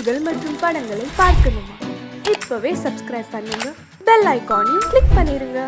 செய்திகள் மற்றும் படங்களை பார்க்கணுமா? இப்பவே சப்ஸ்கிரைப் பண்ணுங்க, பெல் ஐகானையும் கிளிக் பண்ணிருங்க.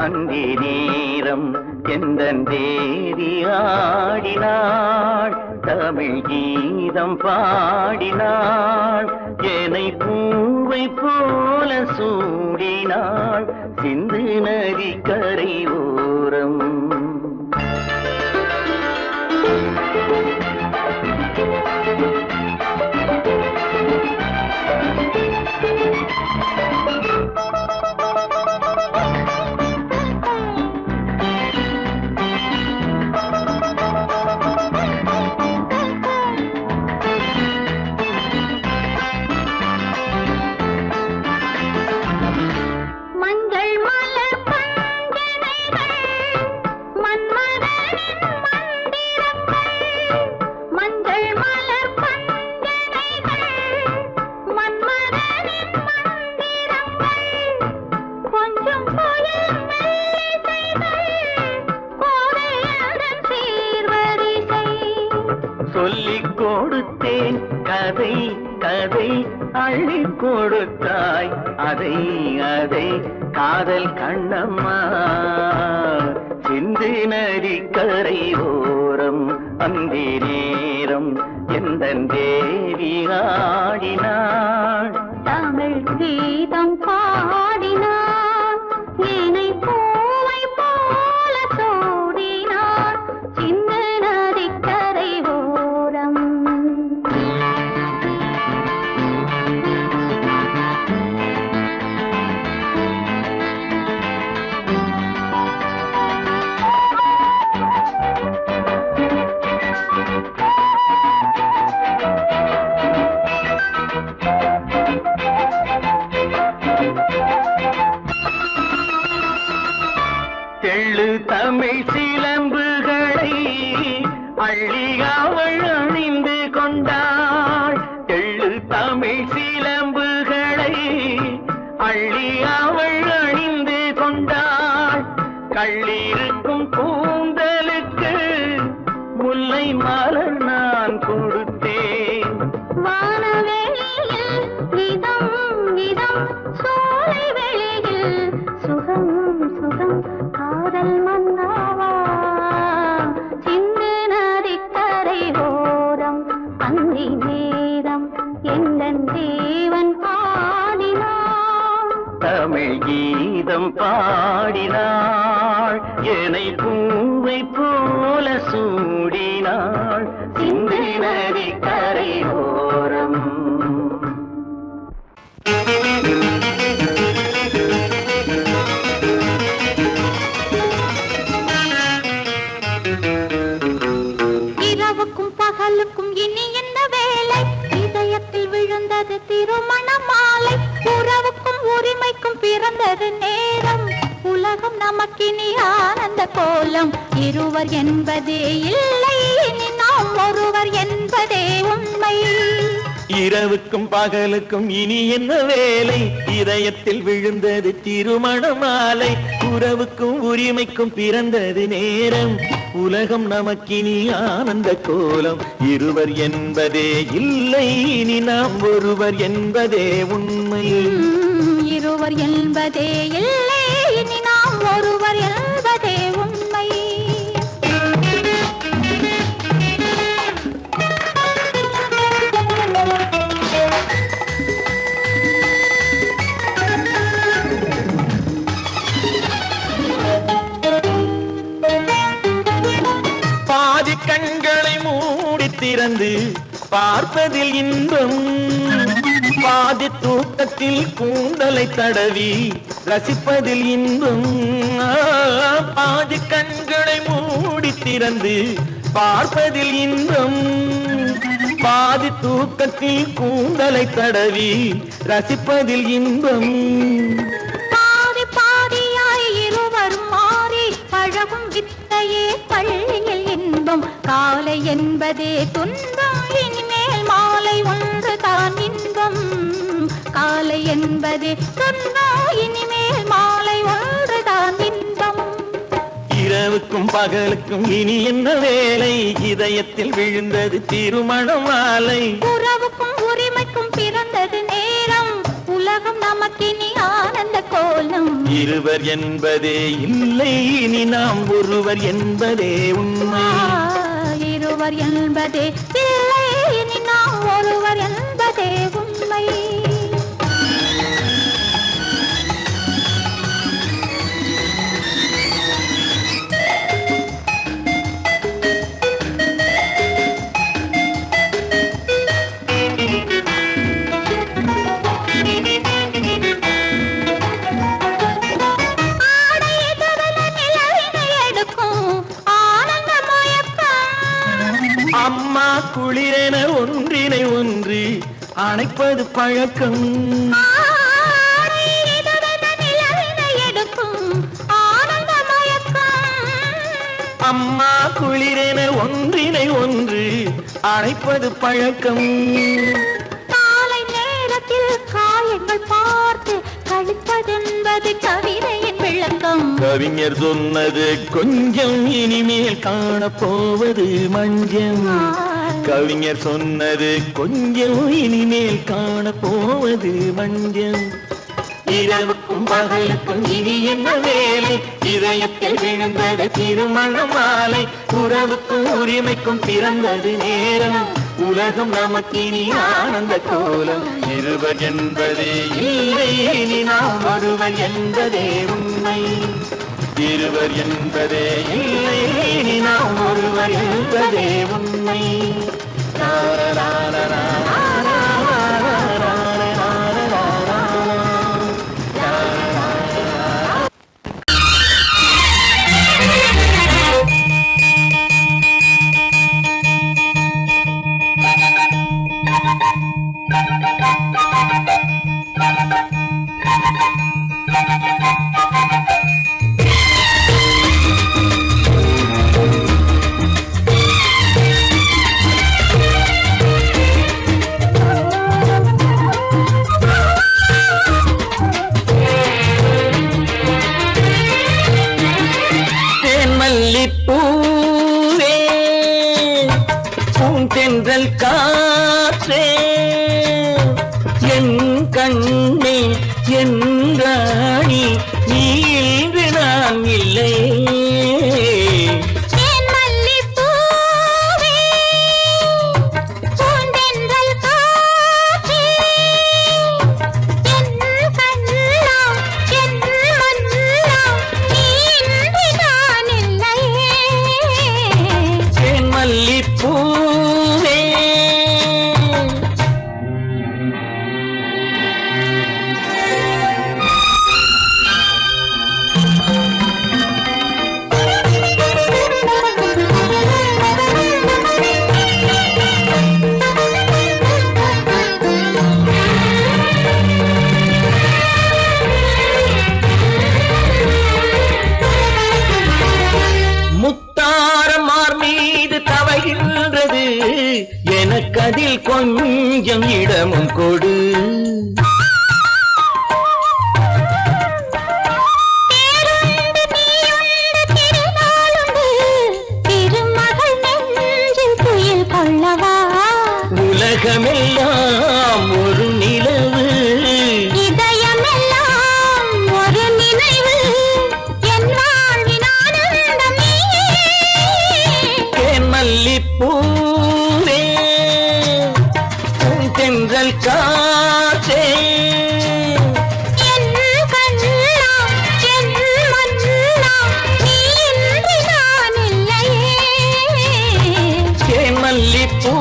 அந்தி நேரம் எந்தன் தேவி ஆடினாள், தமிழ் கீதம் பாடினாள், என்னை பூவை போல சூடினாள், சிந்து நதி கரை ஓரம். சொல்லிக் கொடுத்தேன் கதை கதை, அள்ளி கொடுத்தாய் அதை அதை, காதல் கண்ணம்மா சிந்து நதி கரை ஓரம். அந்தி நேரம் எந்தன் தேவி ஆடினாள், தமிழ் கீதம் பாடினாள், என்னை பூவை போல சூடினாள், சிந்து நதி கரை ஓரம். தெள்ளு தமிழ் சிலம்புகளை அள்ளி அவள் அணிந்து கொண்டாள், தெள்ளு தமிழ் சிலம்புகளை அள்ளி அவள் அணிந்து கொண்டாள், கள்ளிருக்கும் கூந்தலுக்கு முல்லை மலர் நான் கொடுத்தேன், வானவெளியில் இதம் இதம், சோலை வெளியில் சுகம் சுகம், காதல் மன்னாவா சிந்து நதி கரை ஓரம். அந்தி நேரம் எந்தன் தேவன் பாடினாள், தமிழ் கீதம் பாடினாள், என்னை பூவை போல சூடினாள், சிந்து நதி கரை ஓரம். இரவுக்கும் பகலுக்கும் இனி என்ன வேலை, இதயத்தில் விழுந்தது திருமண மாலை, உறவுக்கும் உரிமைக்கும் பிறந்தது நேரம், உலகம் நமக்கினி ஆனந்த கோலம், இருவர் என்பதே இல்லை இனி நாம் ஒருவர் என்பதே உண்மை. இரவுக்கும் பகலுக்கும் இனி என்ன வேலை, இதயத்தில் விழுந்தது திருமண மாலை, உறவுக்கும் உரிமைக்கும் பிறந்தது நேரம், உலகம் நமக்கினி ஆனந்த கோலம், இருவர் என்பதே இல்லை இனி நாம் ஒருவர் என்பதே உண்மை. இருவர் என்பதே இல்லை இனி நாம் ஒருவர் என்பதே உண்மை. திறந்து பார்ப்பதில் இன்பம் பாதி தூக்கத்தில் கூந்தலை தடவி ரசிப்பதில் இன்பம் பாதி கண்களை மூடி திறந்து பார்ப்பதில் இன்பம் பாதி தூக்கத்தில் கூந்தலை தடவி ரசிப்பதில் இன்பம் பாதி பாதியாய் இருவரும் மாறி பழகும் வித்தையே பள்ளியில் இன்பம் காலை என்பதே துன்பம் இனிமேல் மாலை ஒன்று தான் இன்பம் காலை என்பதே துன்பம் இனிமேல் மாலை ஒன்று தான் இன்பம் இரவுக்கும் பகலுக்கும் இனி என்ன வேலை இதயத்தில் விழுந்தது திருமண மாலை உறவுக்கும் உரிமைக்கும் பிறந்தது நேரம் உலகம் நமக்கினி ஆனந்த கோலம் இருவர் என்பதே இல்லை இனி நாம் ஒருவர் என்பதே உண்மை இருவர் என்பதே இல்லை இனி நாம் ஒருவர் என்பதே உண்மை அம்மா குளிரென ஒன்றினை ஒன்று அணைப்பது பழக்கம் அம்மா குளிரென ஒன்றினை ஒன்று அணைப்பது பழக்கம் காலை நேரத்தில் காயங்கள் பார்த்து கழிப்பதென்பது கவிதையின் விளக்கம் கவிஞர் சொன்னது கொஞ்சம் இனிமேல் காணப்போவது மஞ்சம் கவிஞர் சொன்னது கொஞ்சம் இனிமேல் காணப்போவது மஞ்சம் இரவுக்கும் பகலுக்கும் இனி என்ன வேலை இதயத்தில் விழுந்தது திருமண மாலை உறவுக்கும் உரிமைக்கும் பிறந்தது நேரம் உலகம் நமக்கினி ஆனந்த கோலம் இருவர் என்பதே இல்லை இனி நாம் ஒருவர் என்பதே உண்மை இருவர் என்பதே இல்லை இனி நாம் ஒருவர் என்பதே உண்மை பூவே பூந்தென்றல் காற்றே என் கண்ணே என் ராணி நீ இன்று நான் இல்லை எனக்கதில் கொஞ்சம் இடமும் கொடு உலகமெல்லாம் ஒரு நிலவு இதயமெல்லாம் ஒரு நினைவு என் வாழ்வின் ஆனந்தம் நீயே மல்லிப்பூவே தென்றல் காற்றே என் கண்ணா என் மன்னா நீ இன்றி நான் இல்லையே மல்லிப்பூ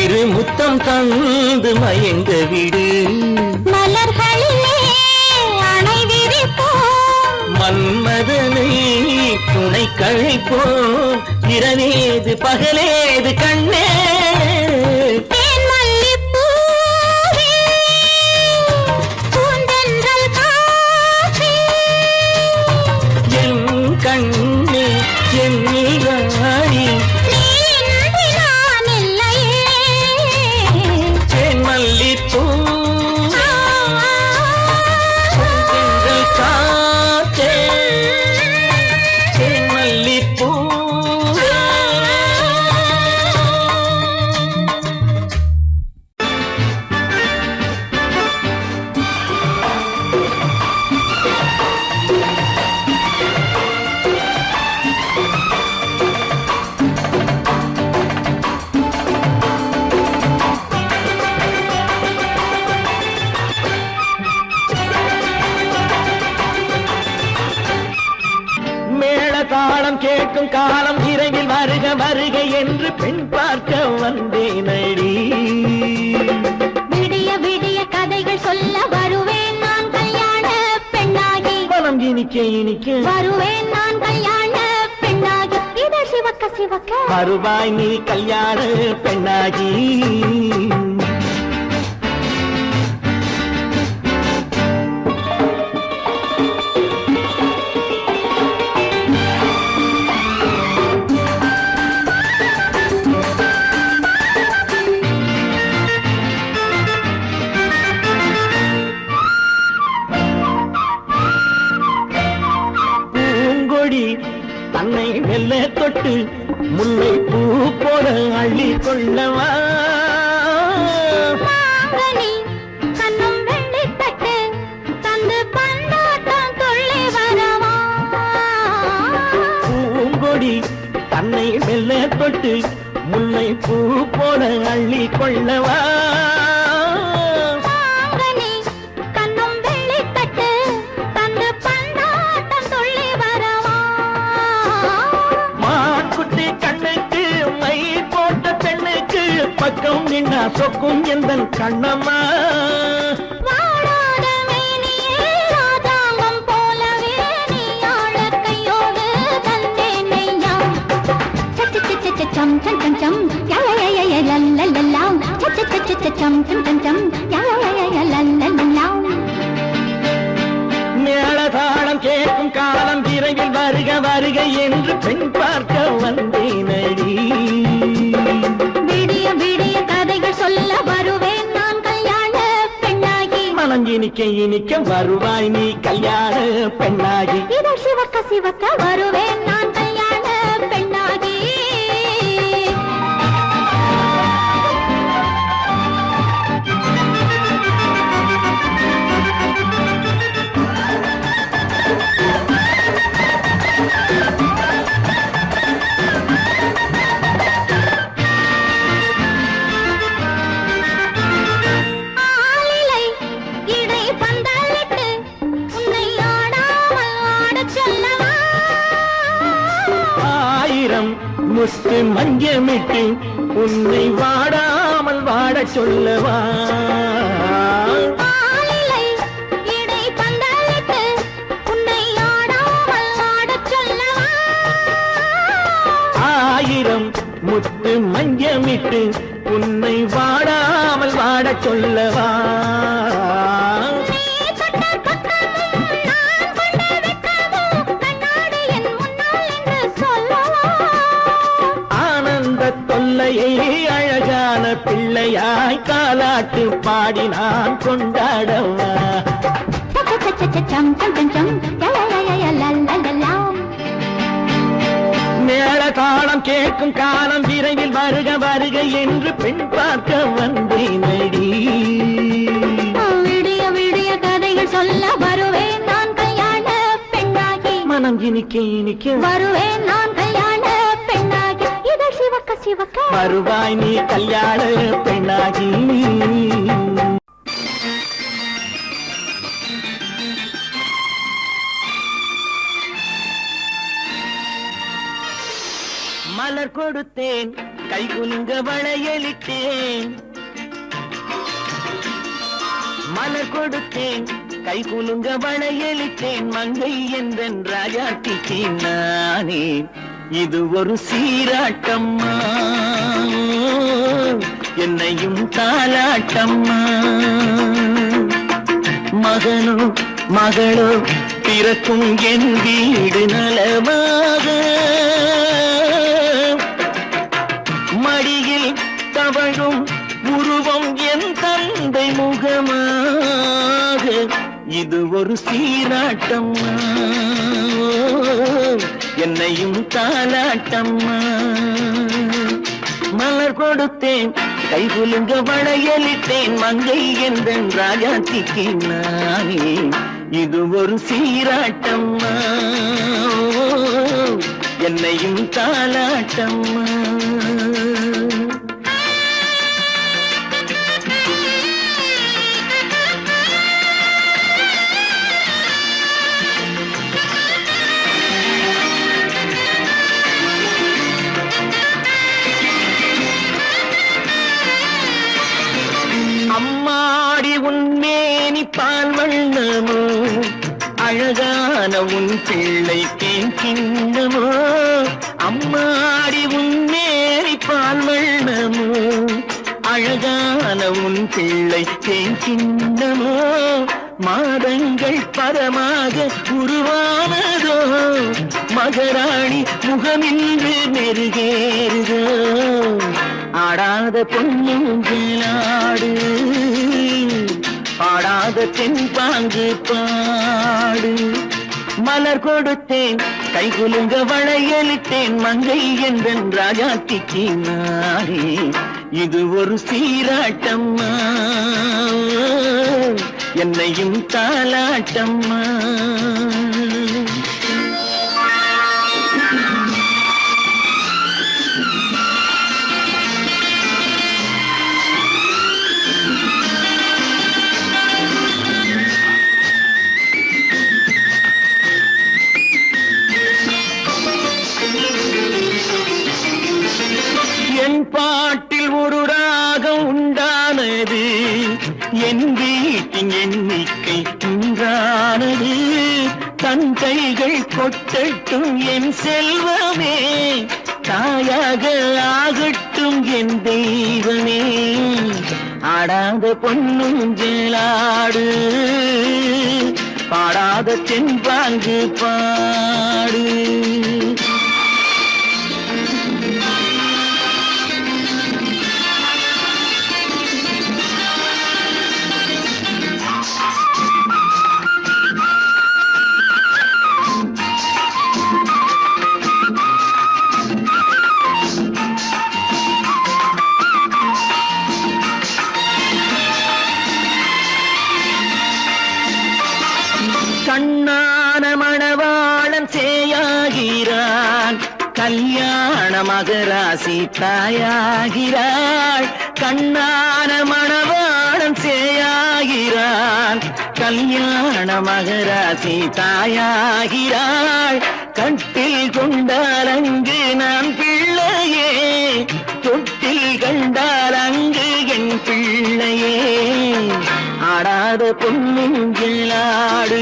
இரு முத்தம் தந்து மயங்க விடு மலர்களிலே அணை விரிப்போம் மன்மதனை துணை கழிப்போம் இரவேது பகலேது கண்ணே தேன் மல்லிப்பூவே பூந்தென்றல் காற்றே என் கண்ணே என் நீராடி நீ இன்றி நான் இல்லையே தேன் மல்லிப்பூ செந்தென்றல் காற்றே தேன் மல்லிப்பூ மேள தாளம் கேட்கும் காலம் விரைவில் வருக வருக என்று பெண் பார்க்க வந்தேனடி விடிய விடிய கதைகள் சொல்ல வருவேன் நான் கல்யாண பெண்ணாகி மனம் இனிக்க இனிக்க வருவேன் நான் கல்யாண பெண்ணாகி இதழ் சிவக்க சிவக்க வருவாய் நீ கல்யாண பெண்ணாகி பூங்கொடி தன்னை மெல்ல தொட்டு முல்லை பூ போல அள்ளி கொள்ளவா மாங்கனி கண்ணும் வெள்ளித்தட்டு தந்து பந்தாட்டம் துள்ளி வரவா பூங்கொடி தன்னை மெல்ல தொட்டு முல்லை பூ போல அள்ளி கொள்ளவா மாங்கனி கண்ணும் வெள்ளித்தட்டு தந்து பந்தாட்டம் துள்ளி வரவா மாக்குட்டி கண்ணுக்கு மை போட்ட பெண்ணுக்கு பக்கம் நின்னா சொக்கும் எந்தன் கண்ணம்மா வாழாத மேனியே ராஜாங்கம் போலவே நீ ஆழக் கையோடு தந்தேன் நெய்யா. சச்ச சச்ச சச்சம் சம் சம் சம் யா யா யா யா லல்லல்லல்லா. சச்ச சச்ச சச்சம் சம் சம் சம் யா யா யா யா லல்லல்லல்லா. மேளதாளம் கேட்கும் காலம் விரைவில் வருக வருக என்று பெண் பார்க்க வந்தேனடி விடிய விடிய கதைகள் சொல்ல வருவேன் நான் கல்யாண பெண்ணாகி மனம் இனிக்க இனிக்க வருவாய் நீ கல்யாண பெண்ணாகி இதழ் சிவக்க சிவக்க வருவேன் நான் கல்யாண பெண்ணாகி ஆலிலை இடை பந்தலிட்டு உன்னை ஆடாமல் ஆடச் சொல்லவா ஆயிரம் முத்து மஞ்சமிட்டு உன்னை வாடாமல் வாடச் சொல்லவா ஆலிலை இடை பந்தலிட்டு உன்னை ஆடாமல் ஆடச் சொல்லவா ஆயிரம் முத்து மஞ்சமிட்டு உன்னை வாடாமல் வாடச் சொல்லவா நீ தொட்ட பக்கமும் நான் கொண்ட வெட்கமும் கண்ணாடி என் முன்னால் என்று சொல்லவா ஆனந்த தொல்லையை அழகான பிள்ளையாய் காலாட்டு பாடி நான் கொண்டாடவா சம் சம் சம் சம் யா யா யா யா லல்லல்லல்லா. மேள தாளம் கேட்கும் காலம் விரைவில் வருக வருக என்று பெண் பார்க்க வந்தேனடி விடிய விடிய கதைகள் சொல்ல வருவேன் நான் கல்யாண பெண்ணாகி மனம் இனிக்க இனிக்க வருவேன் நான் கல்யாண பெண்ணாகி இதழ் சிவக்க சிவக்க வருவாய் நீ கல்யாண பெண்ணாகி மலர் மலர் கொடுத்தேன் கை குலுங்க வளையலிட்டேன் மலர் கொடுத்தேன் கை குலுங்க வளையலிட்டேன் மங்கை என்றன் ராஜாத்திக்கு நானே இது ஒரு சீராட்டம்மா என்னையும் தாலாட்டம்மா மகனோ மகளோ பிறக்கும் என் வீடு நலமாக மடியில் தவழும் உருவம் என் தந்தை முகமாக இது ஒரு சீராட்டம்மா என்னையும் தாலாட்டம்மா மலர் கொடுத்தேன் கை குலுங்க வளையலிட்டேன் மங்கை என்றன் ராஜாத்திக்கு நானே இது ஒரு சீராட்டம்மா என்னையும் தாலாட்டம்மா அம்மாடி உன்மேனி பால் வண்ணமோ அழகான உன் பிள்ளை தேன் கிண்ணமோ அம்மாடி உன்மேனி பால் வண்ணமோ அழகான உன் பிள்ளை தேன் கிண்ணமோ மாதங்கள் பரமாக உருவானதோ மகராணி முகமின்று மெருகேறுதோ ஆடாத பொன்னுங்களாடு பாடாத தென்பாங்கு பாடு மலர் கொடுத்தேன் கை குலுங்க வளையலிட்டேன் மங்கை என்றன் ராஜாத்திக்கு நானே இது ஒரு சீராட்டம்மா என்னையும் தாலாட்டம்மா என் பாட்டில் ஒரு ராகம் உண்டானது என் வீட்டின் எண்ணிக்கை உண்டானது தன் கைகள் கொட்டட்டும் என் செல்வமே தாயாக ஆகட்டும் என் தெய்வமே ஆடாத பொன்னுங்களாடு பாடாத தென்பாங்கு பாடு கண்ணான மணவாளன் சேயாகிறான் கல்யாண மகராசி தாயாகிறாள் கண்ணான மணவாளன் சேயாகிறான் கல்யாண மகராசி தாயாகிறாள் கட்டில் கொண்டால் அங்கு நான் பிள்ளையே தொட்டில் கண்டால் அங்கு என் பிள்ளையே ஆடாத பொன்னுங்களாடு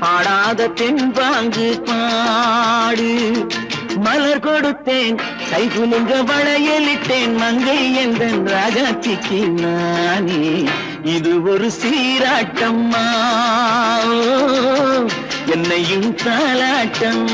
ஆடாத தென்பாங்கு பாடு மலர் கொடுத்தேன் கை குலுங்க வளையலிட்டேன் மங்கை என்றன் ராஜாத்திக்கு நானே இது ஒரு சீராட்டம்மா என்னையும் தாலாட்டம்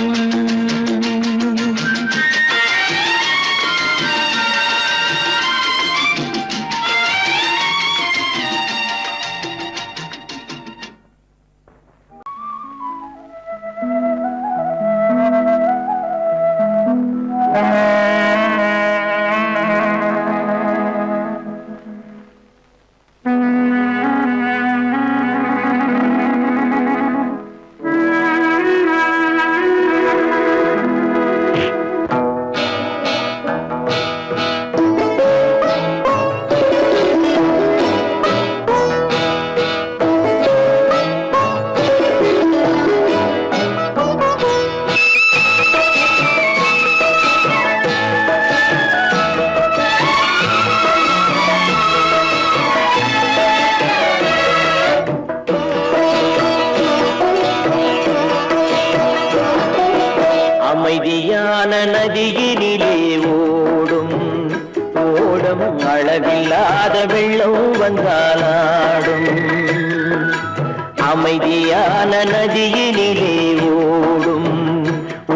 ஓடம் அளவில்லாத வெள்ளம் வந்தாலாடும் அமைதியான நதியினிலே ஓடும்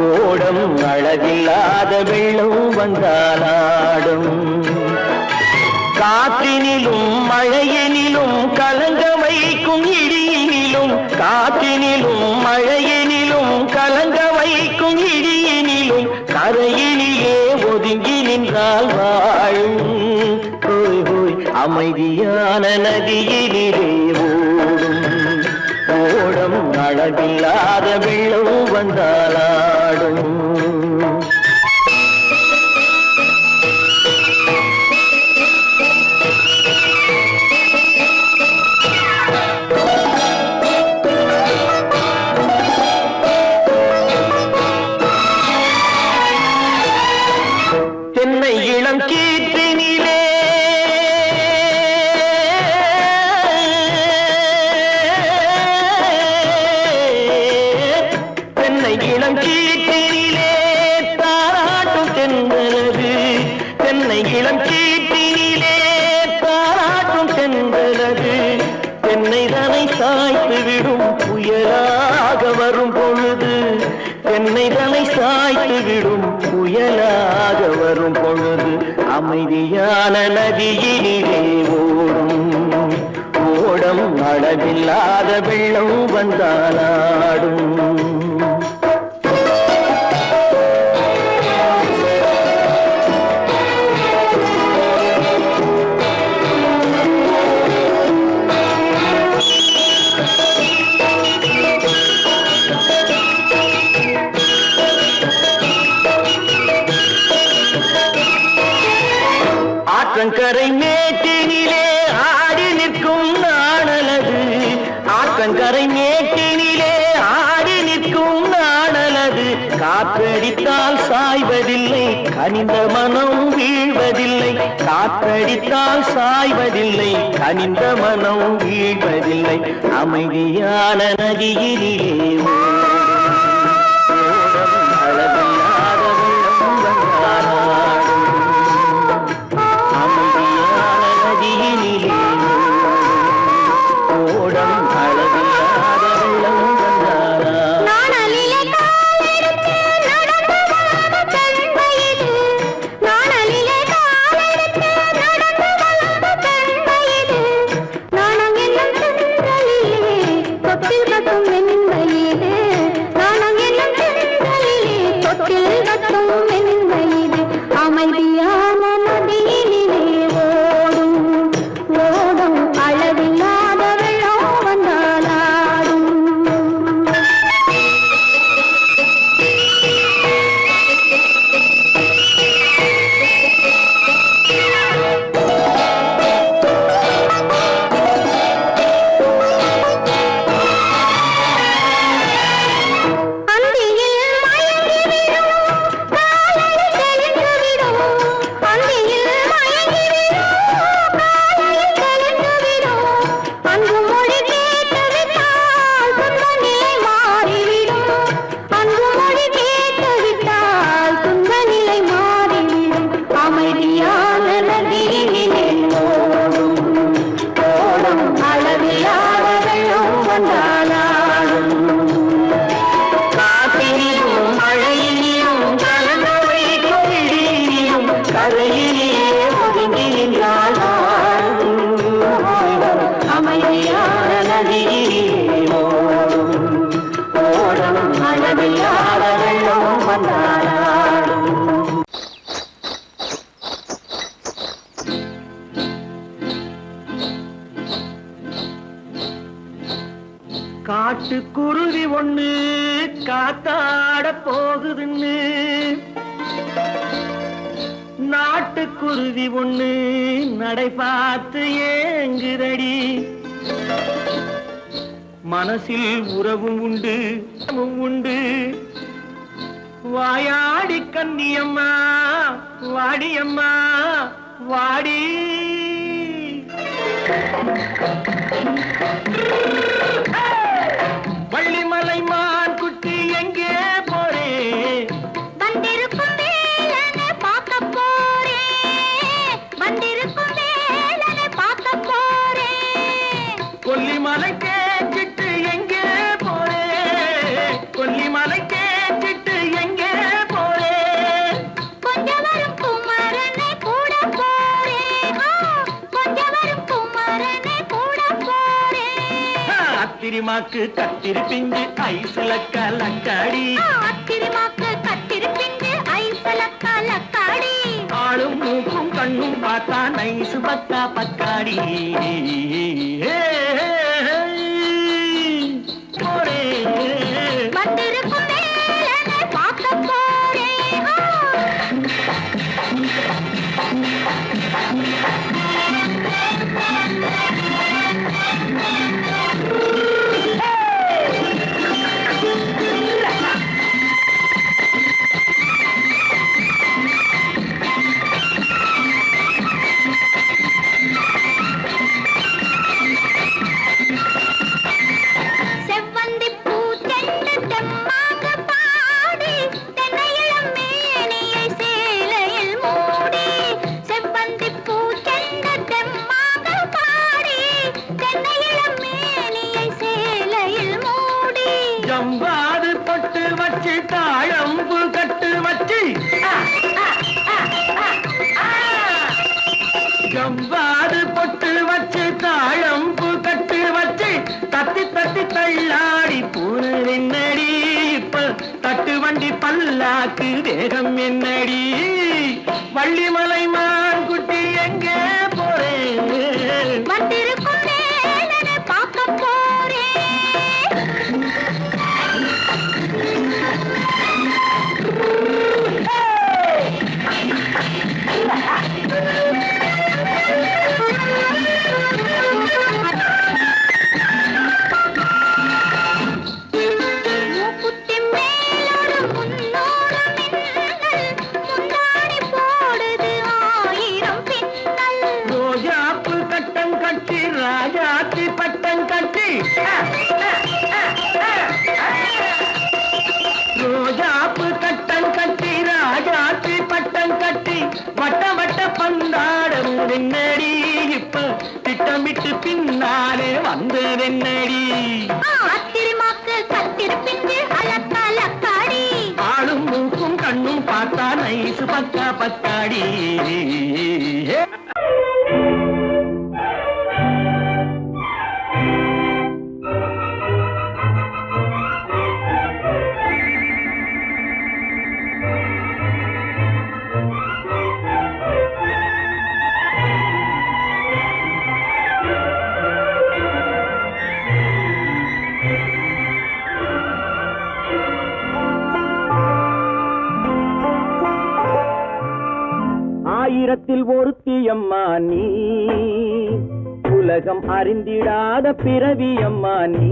ஓடம் அளவில்லாத வெள்ளம் வந்தாலாடும் காற்றினிலும் மழையினிலும் கலங்க வைக்கும் இடியினிலும் காற்றினிலும் மழையினிலும் கலங்க வைக்கும் இடியினிலும் கரையினிலே ஒதுங்கி நின்றால் வாழும் ஹோய் ஹோய் அமைதியான நதியினிலே ஓடும் ஓடம் அளவில்லாத வெள்ளம் வந்தாலாடும் தென்னை இளம் கீற்றினிலே தென்னை இளம் கீற்றினிலே தாராட்டும் தென்றலது தென்னை இளம் கீற்றினிலே தாராட்டும் தென்றலது தென்னை தனை சாய்த்து விடும் புயலாக வரும் பொழுது தென்னை தனை சாய்த்து விடும் புயலாக வரும் பொழுது அமைதியான நதியினிலே ஓடும் ஓடம் அளவில்லாத வெள்ளம் வந்தாலாடும் ஆற்றங்கரை மேட்டினிலே ஆடி நிற்கும் நாணலது ஆற்றங்கரை மேட்டினிலே ஆடி நிற்கும் நாணலது காற்றடித்தால் சாய்வதில்லை கனிந்த மனம் வீழ்வதில்லை காற்றடித்தால் சாய்வதில்லை கனிந்த மனம் வீழ்வதில்லை அமைதியான நதியினிலே அளவில்லாத வெள்ளம் வந்தாலாடும் அமைதியான நதியினிலே ஓடம் அளவில்லாத வெள்ளம் வந்தாலாடும் நாணலிலே காலெடுத்து நடந்து வளர்ந்த பெண் வயது நாணலிலே காலெடுத்து நடந்து வளர்ந்த பெண் வயது நாணம் என்னும் தென்றலிலே தொட்டில் கட்டும் என் வயது நாணம் என்னும் தென்றலிலே தொட்டில் கட்டும் என் வயது அமைதியான நதியினிலே ஓடும் ஓடும் அளவில்லாத வெள்ளம் வந்தாலாடும் அந்தியில் மயங்கி விடும் காலையில் தெளிந்து விடும் அந்தியில் மயங்கி விடும் காலையில் தெளிந்து விடும் அன்பு மொழி கேட்டு விட்டால் துன்ப நிலை மாறிவிடும் அன்பு மொழி கேட்டு விட்டால் துன்ப நிலை மாறிவிடும் அமைதியான நதியினிலே ஓடும் ஓடும் அளவில்லாத வெள்ளம் வந்தாலாடும் காற்றினிலும் மழையினிலும் கலந்த வைக்கும் இடியினிலும் கரையிலே ஒதுங்கி நின்றால் வாழும் அமைதியான நதியிலே ஓடும் ஓடம் அளவில்லாத வெள்ளம் வந்தாலாடும் காட்டுக்குருவி ஒண்ணு காத்தாட போகுதுன்னு நாட்டுக்குருவி ஒண்ணு நடை பார்த்து ஏங்குதடி மனசில் உறவும் உண்டு உண்டு வாயாடி கன்னியம்மா வாடியம்மா வாடி வள்ளிமலை மான் குட்டி எங்கே போறே வந்திருக்கும் வேலனை பார்க்க போறேன் அத்திரிமாக்கு கத்திரி பிஞ்சு ஐசுல கலக்காடி அத்திரிமாக்கு கத்திரி பிஞ்சு ஐசுல கலக்காடி ஆளும் மூக்கும் கண்ணும் பார்த்தா நைசு பக்கா பக்காடி வந்திருக்கும் மேலனை பார்க்க போறேன் ஜம்பாது பொட்டு வச்சு தாழம்பு கட்டு வச்சு ஜம்பாது பொட்டு வச்சு தாழம்பு கட்டு வச்சு தத்தி தத்தி தள்ளாடி பூரு என்னடி இப்ப தட்டு வண்டி பல்லாக்கு தேகம் என்னடி வள்ளிமலை மான் குட்டி எங்கே போறேன் வந்திருக்கும் மேலனை பார்க்க போறேன் ரோஜாப்பு கட்டம் கட்டி ராஜாத்தி பட்டம் கட்டி ரோஜாப்பு கட்டம் கட்டி ராஜாத்தி பட்டம் கட்டி வட்ட வட்ட பந்தாடம் என்னடி இப்ப திட்டமிட்டு பின்னாலே வந்ததென்னடி அத்திரிமாக்கு கத்திரி பிஞ்சு அலக்காடி ஆளும் மூக்கும் கண்ணும் பார்த்தா நைசு பக்கா பக்காடி ஆயிரத்தில் ஒருத்தியம்மா நீ உலகம் அறிந்திடாத பிறவியம்மா நீ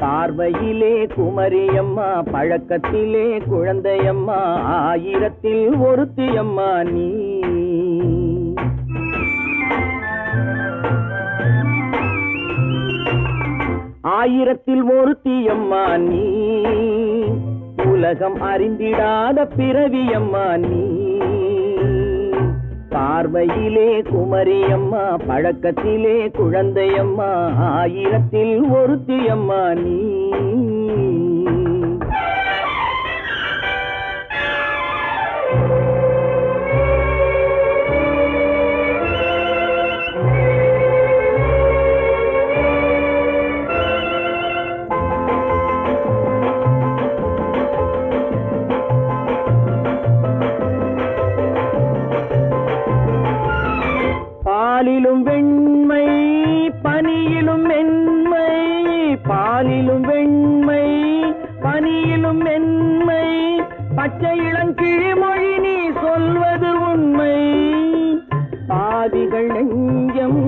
பார்வையிலே குமரியம்மா பழக்கத்திலே குழந்தையம்மா ஆயிரத்தில் ஒருத்தியம்மா நீ ஆயிரத்தில் ஒருத்தியம்மா நீ உலகம் அறிந்திடாத பிறவியம்மா நீ பார்வையிலே குமரியம்மா பழக்கத்திலே குழந்தையம்மா ஆயிரத்தில் ஒருத்தியம்மா நீ பாலிலும் வெண்மை பனியிலும் மென்மை பாலிலும் வெண்மை பனியிலும் மென்மை பச்சை இளங்கிழிமொழி நீ சொல்வது உண்மை பாதிகள் நெஞ்சம்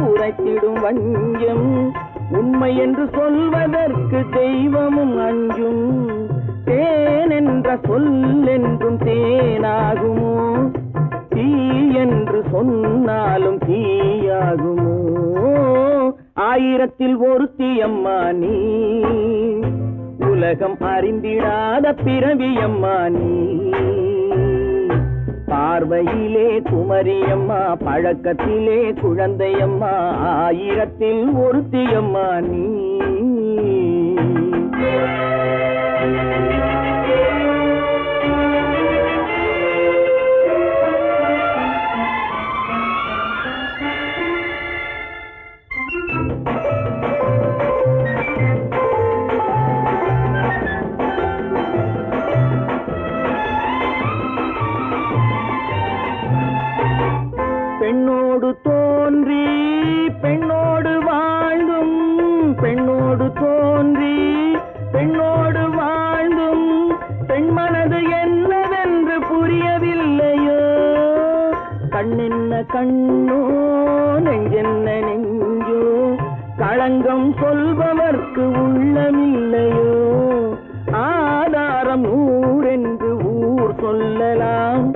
உரைத்திடும் வஞ்சம் உண்மை என்று சொல்வதற்கு தெய்வமும் அஞ்சும் தேன் என்ற சொல் என்றும் தேனாகுமோ தீ என்று சொன்னாலும் தீயாகுமோ ஆயிரத்தில் ஒருத்தியம்மா நீ உலகம் அறிந்திடாத பிறவியம்மா நீ பார்வையிலே குமரியம்மா பழக்கத்திலே குழந்தையம்மா ஆயிரத்தில் ஒருத்தியம்மா நீ பெண்ணோடு தோன்றி பெண்ணோடு வாழ்ந்தும் பெண்ணோடு தோன்றி பெண்ணோடு வாழ்ந்தும் பெண் மனது என்னவென்று புரியவில்லையோ கண்ணென்ன கண்ணோ நெஞ்சென்ன நெஞ்சோ களங்கம் சொல்பவர்க்கு உள்ளமில்லையோ ஆதாரம் ஊரென்று ஊர் சொல்லலாம்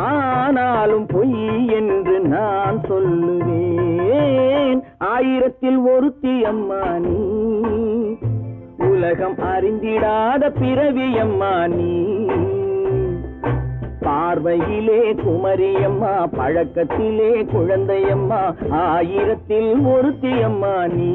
ஆனாலும் பொய் என்று நான் சொல்லுவேன் ஆயிரத்தில் ஒருத்தி அம்மா நீ உலகம் அறிந்திடாத பிறவி அம்மா நீ பார்வையிலே குமரியம்மா பழக்கத்திலே குழந்தையம்மா ஆயிரத்தில் ஒருத்தி அம்மா நீ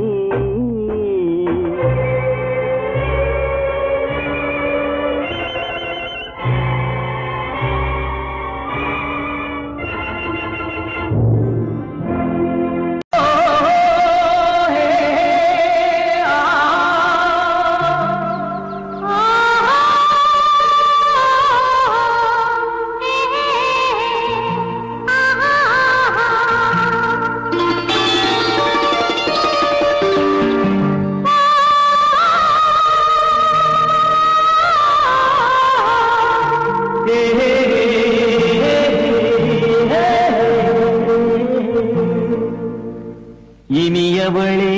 இனியவளே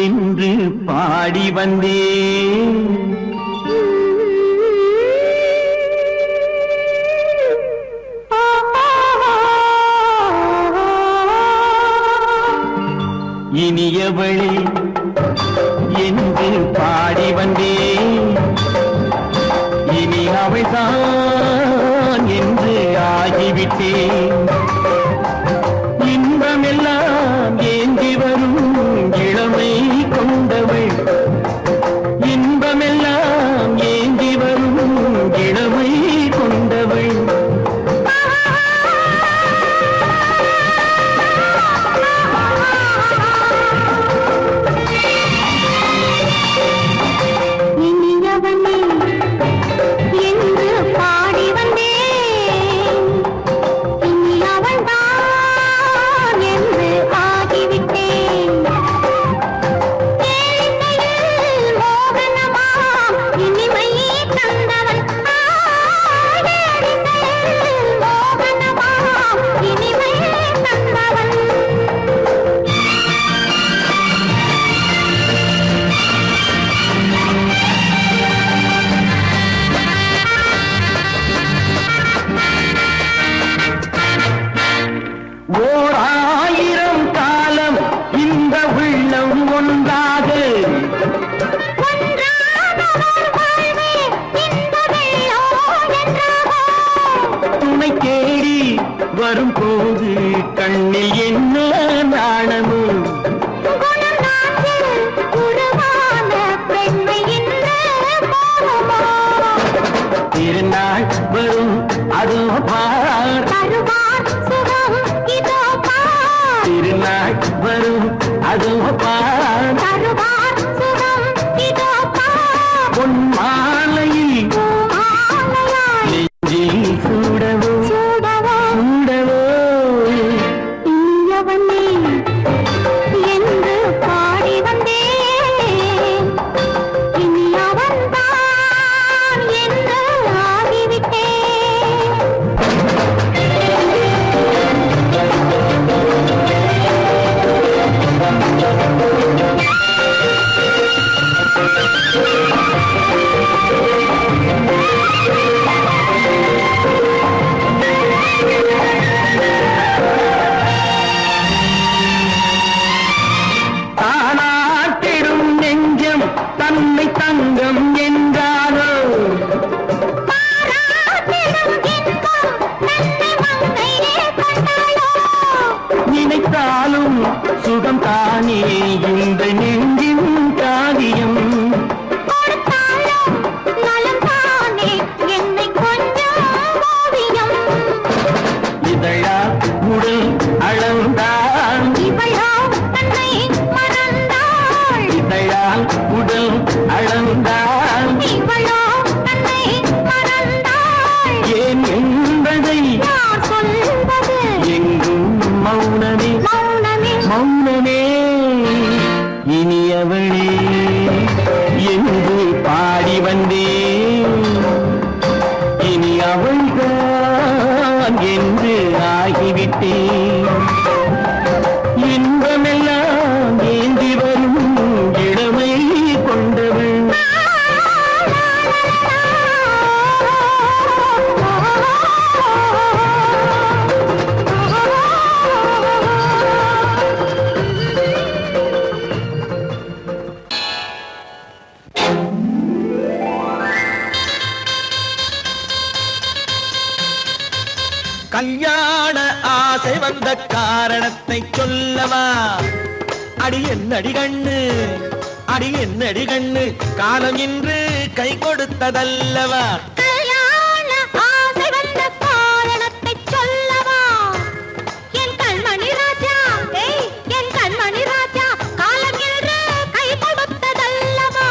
என்று பாடி வந்தேன் இனியவளே என்று பாடி வந்தேன் இனி அவள்தான் என்று ஆகிவிட்டேன் இன்பமெல்லாம் ஏந்தி வரும் இளமை கொண்டவள் இன்பமெல்லாம் ஏந்தி வரும் இளமை கொண்டவள் இனியவனே என்று பாடி வந்தேன் இனி அவள்தான் என்று ஆகிவிட்டேன் கேளிக்கையில் மோகனமாம் இனிமை தந்தவன் கேளிக்கையில் மோகனமாம் இனிமை தந்தவன் ஓர் ஆயிரம் காலம் இந்த உள்ளம் ஒன்றாக துணை தேடி வரும்போது கண்ணில் என்ன நாணமும் திருநாள் வரும் அதோ பார் திருநாள் வரும் அதோ பார் பொன் மாலையில் நெஞ்சில் சூடவோ சூடவோ என்று பாடி வந்தேன் இனி அவன்தான் என்று ஆகிவிட்டேன் என்று ஆகிவிட்டேன். இன்பமெல்லாம் ஏந்தி வரும் இளமை கொண்டவள். கல்யாண ஆசை வந்த காரணத்தை சொல்லவா? அடி என்னடி கண்ணு, அடி என்னடி கண்ணு, காலம் இன்று கை கொடுத்ததல்லவா? கல்யாண ஆசை வந்த காரணத்தை சொல்லவா? என் கண்மணி ராஜா, என் கண்மணி ராஜா, காலம் இன்று கை கொடுத்ததல்லவா?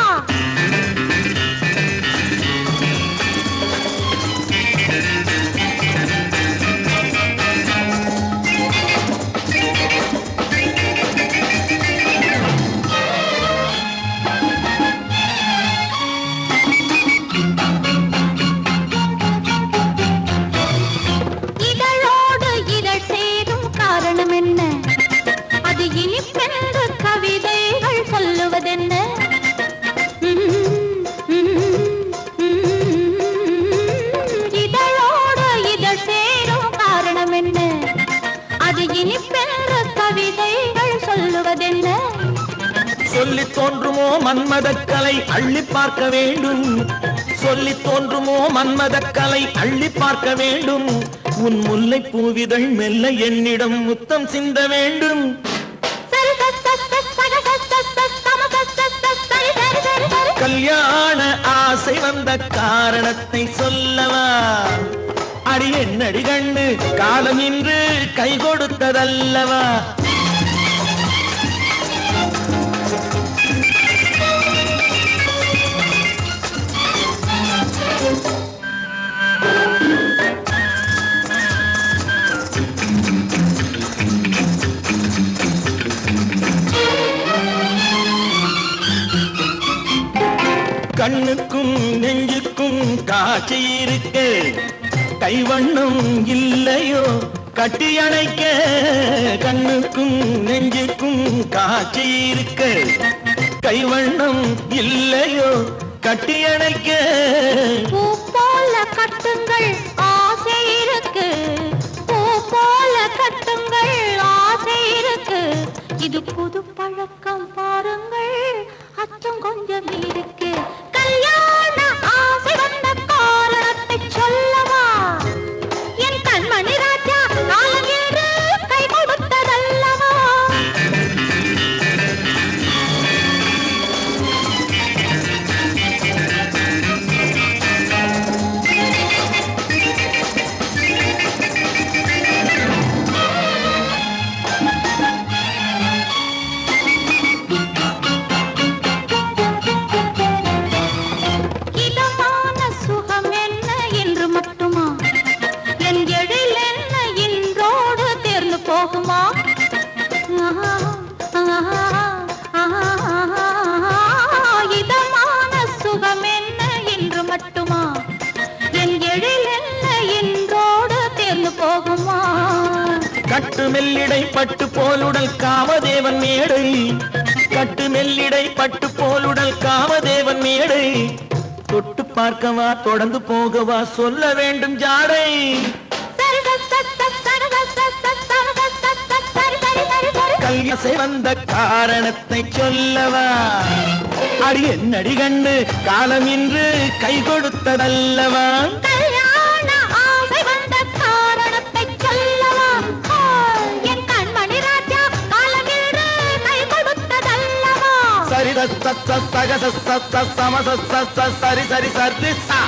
சொல்லித் தோன்றுமோ மன்மதக்கலை அள்ளி பார்க்க வேண்டும். சொல்லித் தோன்றுமோ மன்மதக்கலை அள்ளி பார்க்க வேண்டும். உன் முல்லை பூவிதழ் மெல்ல என்னிடம் முத்தம் சிந்த வேண்டும். கல்யாண ஆசை வந்த காரணத்தை சொல்லவா? அடி என்னடி கண்ணு, காலம் இன்று கை கொடுத்ததல்லவா? கண்ணுக்கும் நெஞ்சுக்கும் காட்சி இருக்க, கைவண்ணம் இல்லையோ கட்டி அணைக்க? கண்ணுக்கும் நெஞ்சுக்கும் காட்சி இருக்க, கைவண்ணம் இல்லையோ கட்டி அணைக்க? பூ போல கட்டுங்கள் ஆசை இருக்கு, பூ போல கட்டுங்கள் ஆசை இருக்கு. இது புது பழக்கம் பாருங்கள், அச்சம் கொஞ்சம் இருக்கு. கல்யாண ஆசை வந்த காரணத்தை சொல்லவா? என் கண்மணி ராஜா, காலம் என்று கை கொடுத்ததல்லவா? இதமான சுகம் என்ன என்று மட்டுமா? என் எழில் என்ன என்றோடு தேர்ந்து போகுமா? கட்டு மெல்லிடை பட்டு போலுடல் காமதேவன் மேடை, கட்டு மெல்லிடை பட்டு போலுடல் காமதேவன் மேடை. தொட்டு பார்க்கவா தொடர்ந்து போகவா சொல்ல வேண்டும் ஜாடை. கல்யாசை வந்த காரணத்தை சொல்லவா? அடி என்னடி கண்டு, காலம் இன்று கை கொடுத்ததல்லவா? கல்யாண ஆசை வந்த காரணத்தை சொல்லவா? என் கண்மணி ராஜா, காலம் இன்று கை கொடுத்ததல்லவா? சரி சக சம சரி சரி சரி சா.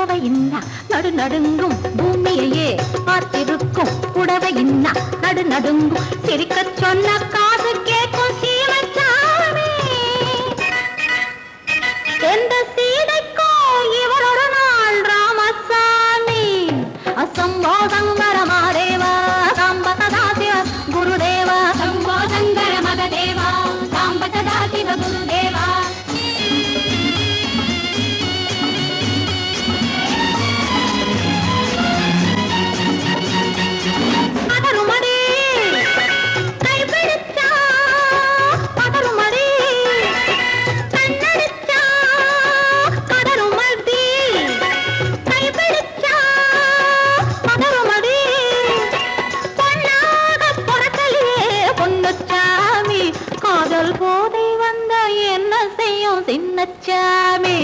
புடவை இன்னா நடு நடுங்கும் பூமியையே பார்த்திருக்கும் புடவை இன்னா நடு நடுங்கும் சிரிக்க சொன்ன காது கேட்கும் சீமச்சாமி எந்த சீதைக்கோ இவர் ஒரு நாள் ராமசாமி அசம்போ சங்கர மகாதேவா சாம்ப சதா சிவ குருதேவா சம்போ சங்கர மகதேவா சாம்ப சதா சிவ குருதேவா சின்னச்சாமி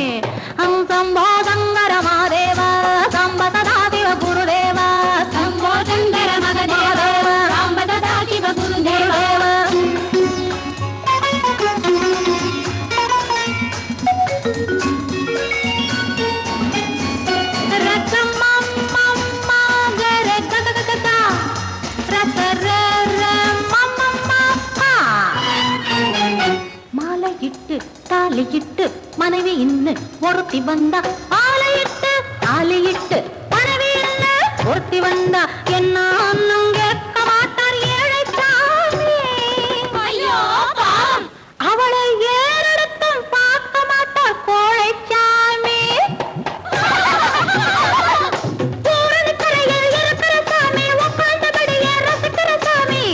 சம்போ சங்கர மகாதேவா சாம்ப சதா சிவ குருதேவா சம்போ சங்கர மகதேவா சாம்ப சதா சிவ குருதேவா தாலியிட்டு மனைவி இன்னு ஒருத்தி வந்தா ஆலையிட்டு தாலியிட்டு மனைவி இன்னு ஒருத்தி வந்தா என்ன அண்ணன் கேட்க மாட்டார் ஏழை சாமி ஐயோ அவளை ஏறெடுத்தும் பார்க்க மாட்டார் கோழை சாமி பூரணிக்கரையில் இருக்கிற சாமி உட்கார்ந்தபடியே ரசிக்கிற சாமி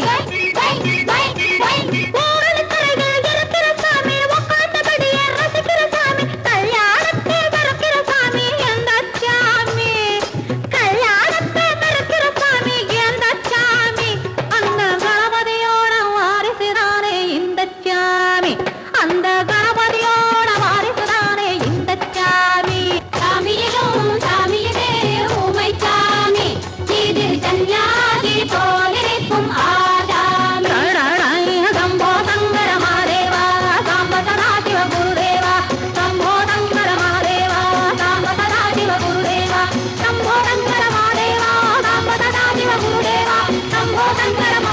Shambho Shankara